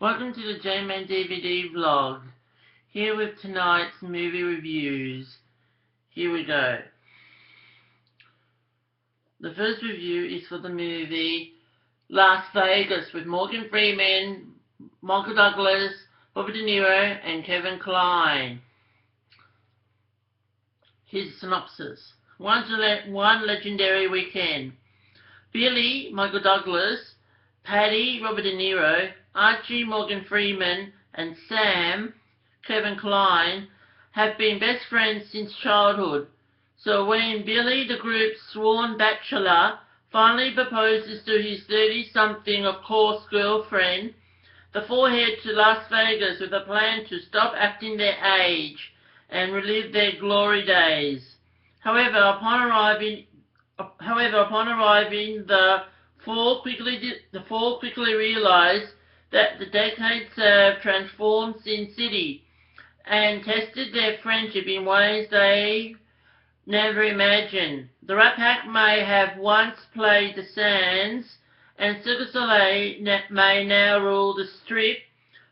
Welcome to the J-Man DVD vlog. Here with tonight's movie reviews. Here we go. The first review is for the movie Las Vegas with Morgan Freeman, Michael Douglas, Robert De Niro, and Kevin Kline. Here's the synopsis. One legendary weekend. Billy, Michael Douglas, Paddy, Robert De Niro, Archie, Morgan Freeman, and Sam, Kevin Kline, have been best friends since childhood. So when Billy, the group's sworn bachelor, finally proposes to his 30-something, of course, girlfriend, the four head to Las Vegas with a plan to stop acting their age and relive their glory days. However, upon arriving, the four quickly realize that the decades have transformed Sin City and tested their friendship in ways they never imagined. The Rat Pack may have once played the Sands, and Cirque du Soleil may now rule the Strip,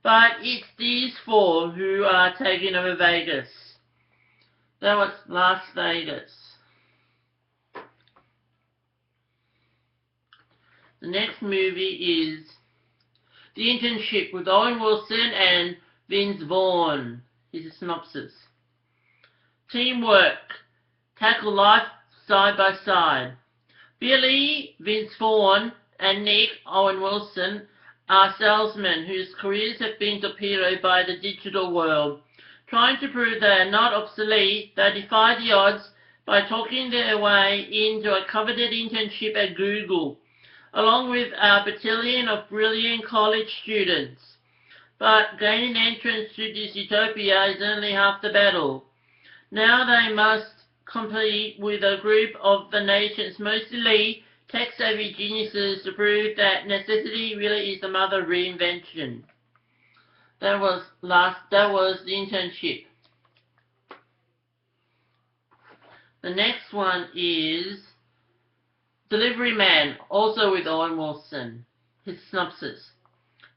but it's these four who are taking over Vegas. That was Las Vegas. The next movie is The Internship with Owen Wilson and Vince Vaughn. Here's a synopsis. Teamwork. Tackle life side by side. Billy, Vince Vaughn, and Nick, Owen Wilson, are salesmen whose careers have been torpedoed by the digital world. Trying to prove they are not obsolete, they defy the odds by talking their way into a coveted internship at Google, along with a battalion of brilliant college students. But gaining entrance to this utopia is only half the battle. Now they must compete with a group of the nation's most elite, tech-savvy geniuses to prove that necessity really is the mother of reinvention. That was The Internship. The next one is Delivery Man, also with Owen Wilson. His synopsis.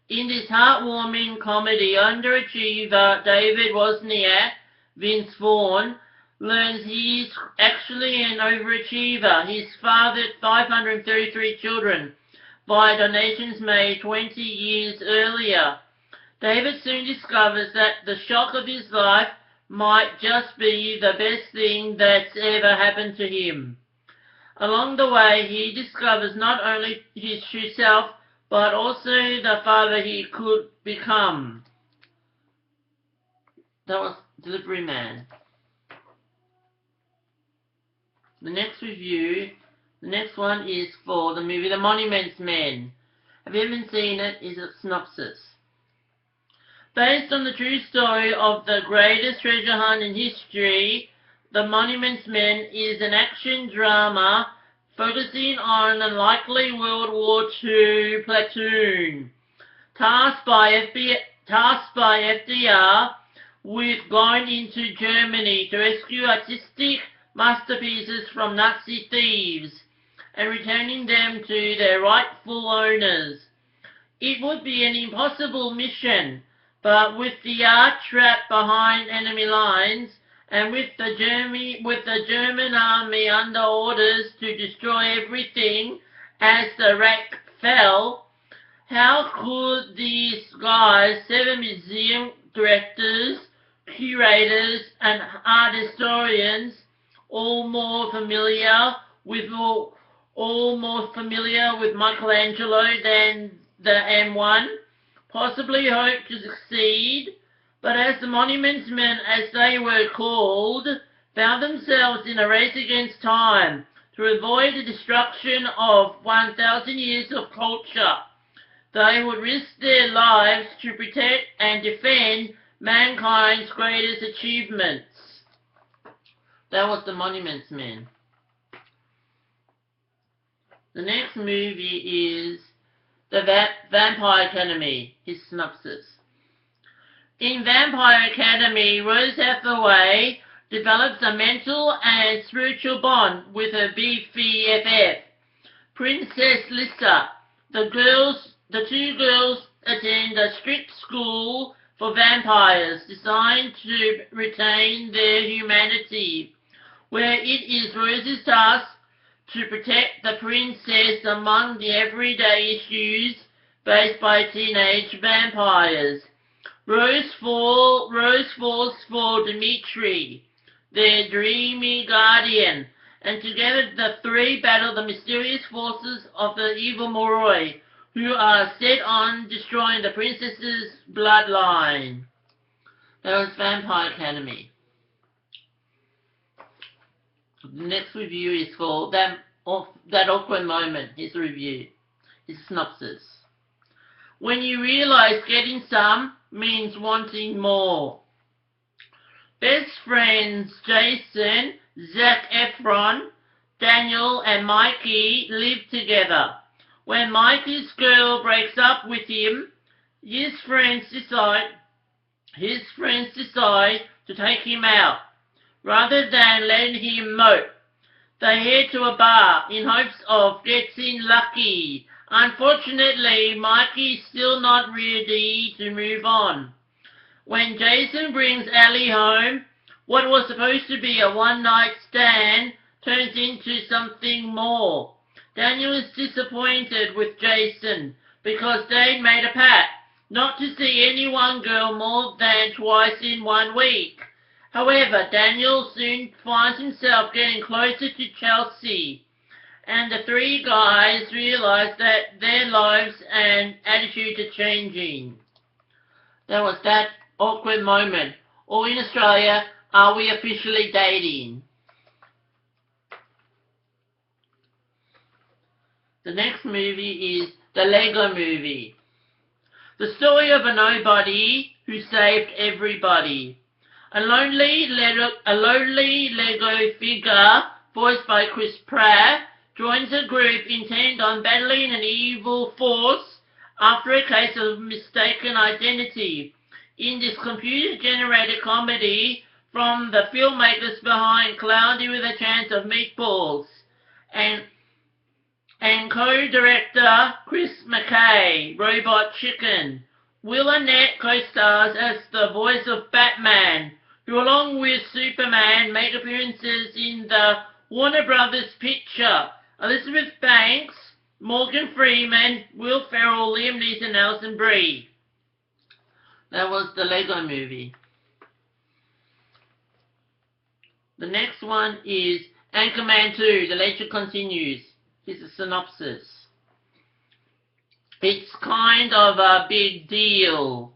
In this heartwarming comedy, underachiever David Wozniak, Vince Vaughn, learns he's actually an overachiever. He's fathered 533 children by donations made 20 years earlier. David soon discovers that the shock of his life might just be the best thing that's ever happened to him. Along the way, he discovers not only his true self, but also the father he could become. That was Delivery Man. The next one is for the movie The Monuments Men. Have you ever seen it? Is a synopsis. Based on the true story of the greatest treasure hunt in history, The Monuments Men is an action drama focusing on an unlikely World War II platoon tasked by FDR with going into Germany to rescue artistic masterpieces from Nazi thieves and returning them to their rightful owners. It would be an impossible mission, but with the art trapped behind enemy lines, and with the German army under orders to destroy everything as the wreck fell, how could these guys, 7 museum directors, curators, and art historians, all more familiar with Michelangelo than the M1, possibly hope to succeed? But as the Monuments Men, as they were called, found themselves in a race against time to avoid the destruction of 1,000 years of culture, they would risk their lives to protect and defend mankind's greatest achievements. That was The Monuments Men. The next movie is The Vampire Academy. His synopsis. In Vampire Academy, Rose Hathaway develops a mental and spiritual bond with her BFF, Princess Lissa. The two girls attend a strict school for vampires designed to retain their humanity, where it is Rose's task to protect the princess among the everyday issues faced by teenage vampires. Rose falls for Dimitri, their dreamy guardian, and together the three battle the mysterious forces of the evil Moroi, who are set on destroying the princess's bloodline. That was Vampire Academy. The next review is for That Awkward Moment. Here's a review. His synopsis. When you realize getting some means wanting more. Best friends Jason, Zac Efron, Daniel and Mikey live together. When Mikey's girl breaks up with him, his friends decide to take him out, rather than letting him mope. They head to a bar in hopes of getting lucky. Unfortunately, Mikey's still not ready to move on. When Jason brings Ellie home, what was supposed to be a one-night stand turns into something more. Daniel is disappointed with Jason because they made a pact not to see any one girl more than twice in 1 week. However, Daniel soon finds himself getting closer to Chelsea, and the three guys realize that their lives and attitudes are changing. That was That Awkward Moment. Or in Australia, Are We Officially Dating? The next movie is The Lego Movie. The story of a nobody who saved everybody. A lonely Lego figure, voiced by Chris Pratt, joins a group intent on battling an evil force after a case of mistaken identity. In this computer-generated comedy from the filmmakers behind Cloudy with a Chance of Meatballs and co-director Chris McKay, Robot Chicken. Will Arnett co-stars as the voice of Batman, who along with Superman make appearances in the Warner Brothers picture. Elizabeth Banks, Morgan Freeman, Will Ferrell, Liam Neeson, Alison Brie. That was The Lego Movie. The next one is Anchorman 2, The Legend Continues. Here's a synopsis. It's kind of a big deal.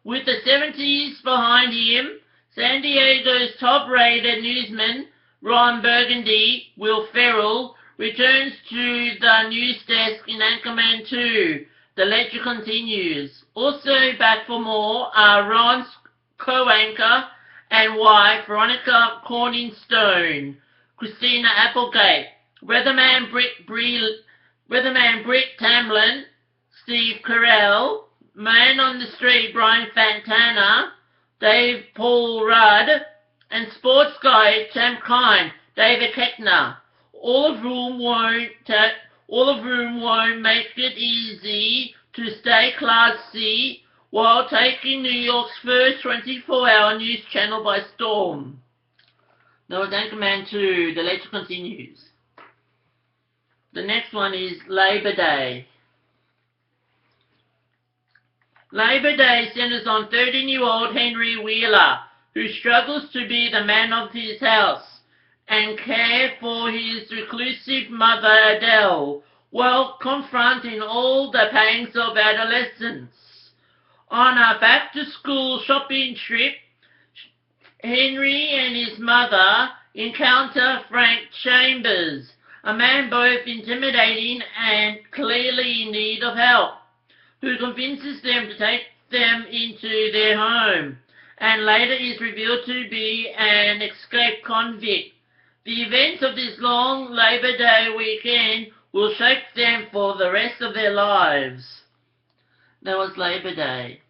With the 70s behind him, San Diego's top-rated newsman, Ron Burgundy, Will Ferrell, returns to the news desk in Anchorman 2. The Legend Continues. Also back for more are Ron's co-anchor and wife, Veronica Corningstone, Christina Applegate, Weatherman Britt Tamlin, Steve Carell, Man on the Street Brian Fantana, Dave Paul Rudd, and sports guy Sam Kine, David Keckner, all of whom won't make it easy to stay classy while taking New York's first 24-hour news channel by storm. That was Anchorman 2, The Legend Continues. The next one is Labor Day. Labor Day centers on 30-year-old Henry Wheeler, who struggles to be the man of his house and care for his reclusive mother Adele, while confronting all the pangs of adolescence. On a back-to-school shopping trip, Henry and his mother encounter Frank Chambers, a man both intimidating and clearly in need of help, who convinces them to take them into their home, and later is revealed to be an escaped convict. The events of this long Labor Day weekend will shape them for the rest of their lives. That was Labor Day.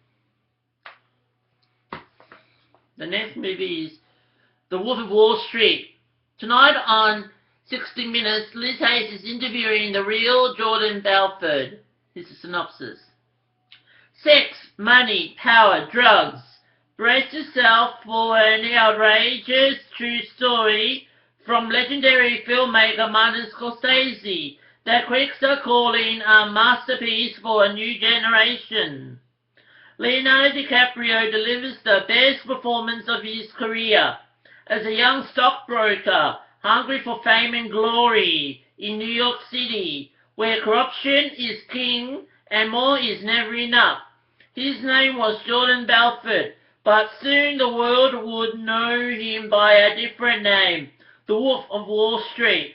The next movie is The Wolf of Wall Street. Tonight on 60 Minutes, Liz Hayes is interviewing the real Jordan Belfort. Here's a synopsis. Sex, money, power, drugs. Brace yourself for an outrageous true story from legendary filmmaker Martin Scorsese that critics are calling a masterpiece for a new generation. Leonardo DiCaprio delivers the best performance of his career as a young stockbroker hungry for fame and glory in New York City, where corruption is king and more is never enough. His name was Jordan Belfort, but soon the world would know him by a different name, the Wolf of Wall Street.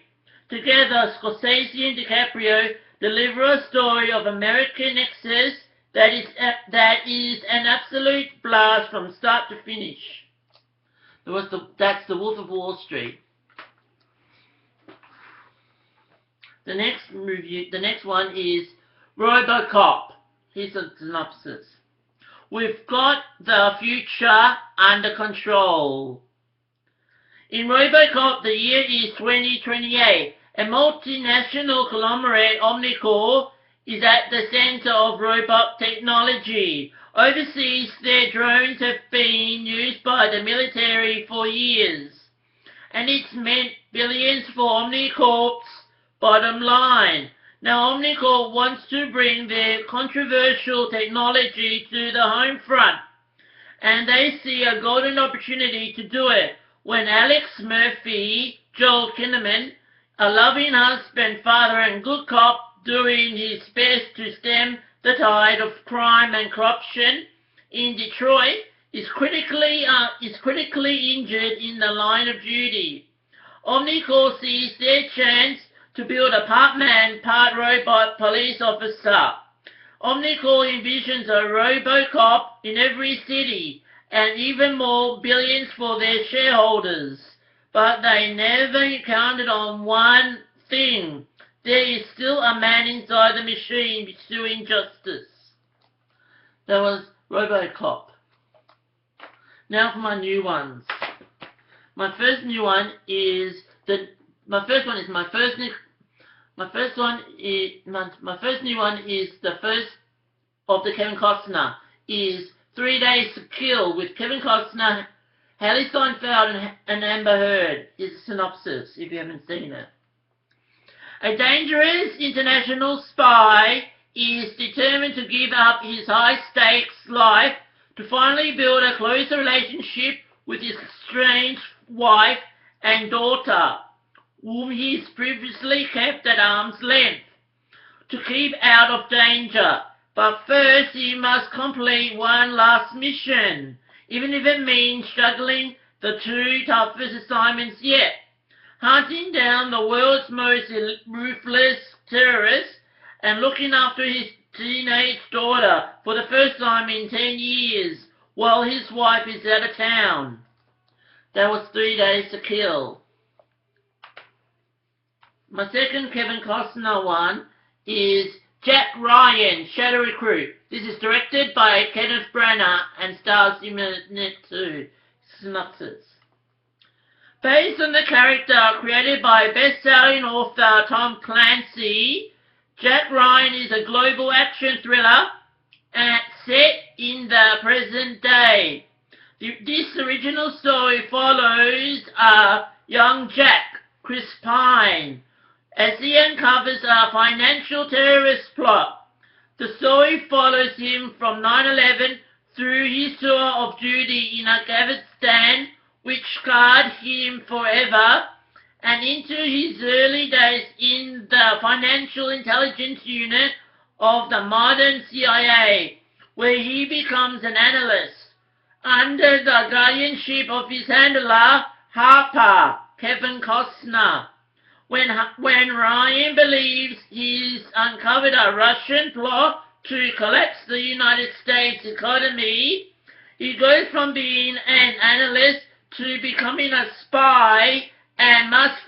Together, Scorsese and DiCaprio deliver a story of American excess that is an absolute blast from start to finish. That's the Wolf of Wall Street. The next one is RoboCop. Here's a synopsis. We've got the future under control. In RoboCop, the year is 2028. A multinational conglomerate, Omnicorp, is at the center of robot technology. Overseas, their drones have been used by the military for years, and it's meant billions for Omnicorp's bottom line. Now Omnicorp wants to bring their controversial technology to the home front, and they see a golden opportunity to do it when Alex Murphy, Joel Kinnaman, a loving husband, father and good cop, doing his best to stem the tide of crime and corruption in Detroit, is critically injured in the line of duty. Omnicorp sees their chance to build a part-man, part-robot police officer. Omnicorp envisions a RoboCop in every city, and even more billions for their shareholders. But they never counted on one thing. There is still a man inside the machine pursuing justice. That was RoboCop. Now for my new ones. My first new one is the first of the Kevin Costner is 3 Days to Kill with Kevin Costner, Haley Steinfeld and Amber Heard. Is a synopsis if you haven't seen it. A dangerous international spy is determined to give up his high-stakes life to finally build a closer relationship with his estranged wife and daughter, whom he's previously kept at arm's length, to keep out of danger. But first he must complete one last mission, even if it means juggling the two toughest assignments yet: hunting down the world's most ruthless terrorist and looking after his teenage daughter for the first time in 10 years while his wife is out of town. That was 3 Days to Kill. My second Kevin Costner one is Jack Ryan, Shadow Recruit. This is directed by Kenneth Branagh and stars him in it too. Synopsis. Based on the character created by best-selling author Tom Clancy, Jack Ryan is a global action thriller set in the present day. This original story follows young Jack, Chris Pine, as he uncovers a financial terrorist plot. The story follows him from 9/11 through his tour of duty in Afghanistan, which scarred him forever, and into his early days in the financial intelligence unit of the modern CIA, where he becomes an analyst under the guardianship of his handler, Harper, Kevin Costner. When Ryan believes he's uncovered a Russian plot to collapse the United States economy, he goes from being an analyst to becoming a spy and must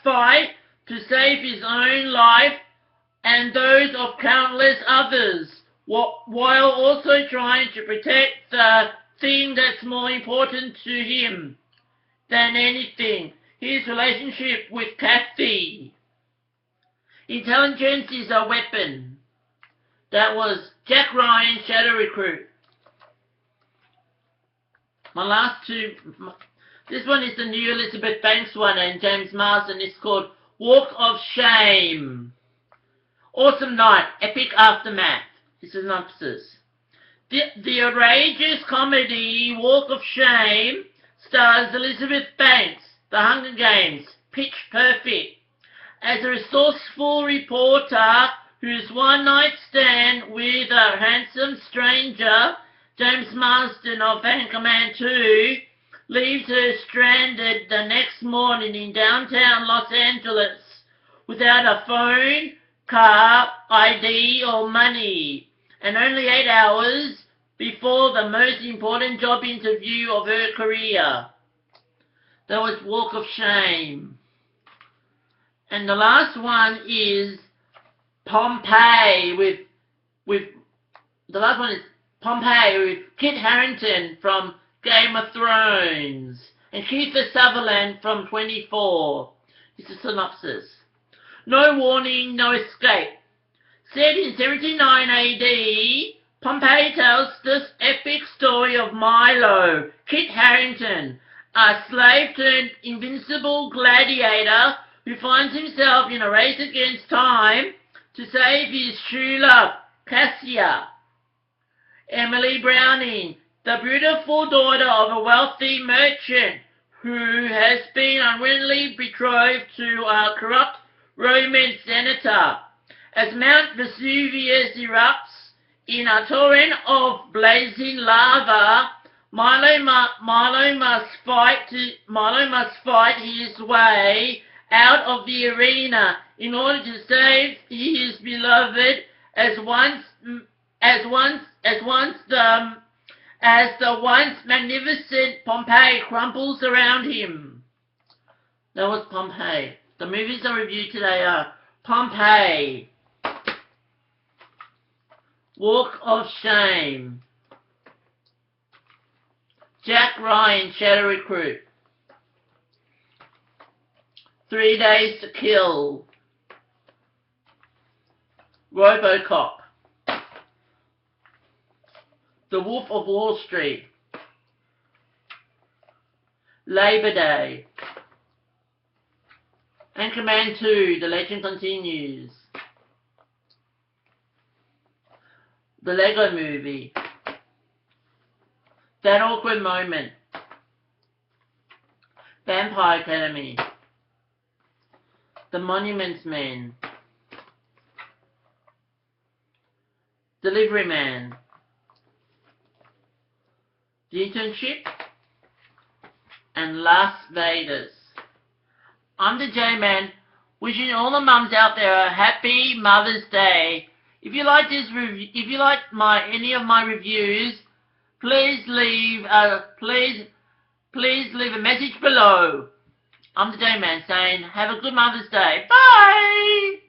fight to save his own life and those of countless others, while also trying to protect the thing that's more important to him than anything: his relationship with Kathy. Intelligence is a weapon. That was Jack Ryan, Shadow Recruit. My last two, this one is the new Elizabeth Banks one and James Marsden. It's called Walk of Shame. Awesome night, epic aftermath. This is synopsis. The outrageous comedy Walk of Shame stars Elizabeth Banks, The Hunger Games, Pitch Perfect, as a resourceful reporter whose one-night stand with a handsome stranger, James Marsden of Anchorman 2, leaves her stranded the next morning in downtown Los Angeles without a phone, car, ID or money, and only 8 hours before the most important job interview of her career. That was Walk of Shame. And the last one is Pompeii with Kit Harington from Game of Thrones and Kiefer Sutherland from 24. It's a synopsis. No warning, no escape. Set in 79 AD, Pompeii tells this epic story of Milo, Kit Harington, a slave-turned-invincible gladiator who finds himself in a race against time to save his true love, Cassia. Emily Browning, the beautiful daughter of a wealthy merchant who has been unwittingly betrothed to a corrupt Roman senator. As Mount Vesuvius erupts in a torrent of blazing lava, Milo must fight his way out of the arena in order to save his beloved as the once magnificent Pompeii crumples around him. That was Pompeii. The movies I reviewed today are Pompeii, Walk of Shame, Jack Ryan, Shadow Recruit, 3 Days to Kill, RoboCop, The Wolf of Wall Street, Labor Day, Anchorman 2, The Legend Continues, The Lego Movie, That Awkward Moment, Vampire Academy, The Monuments Men, Delivery Man, The Internship, and Las Vegas. I'm the J-Man, wishing all the mums out there a happy Mother's Day. If you like any of my reviews, please leave a message below. I'm the J-Man saying, have a good Mother's Day. Bye!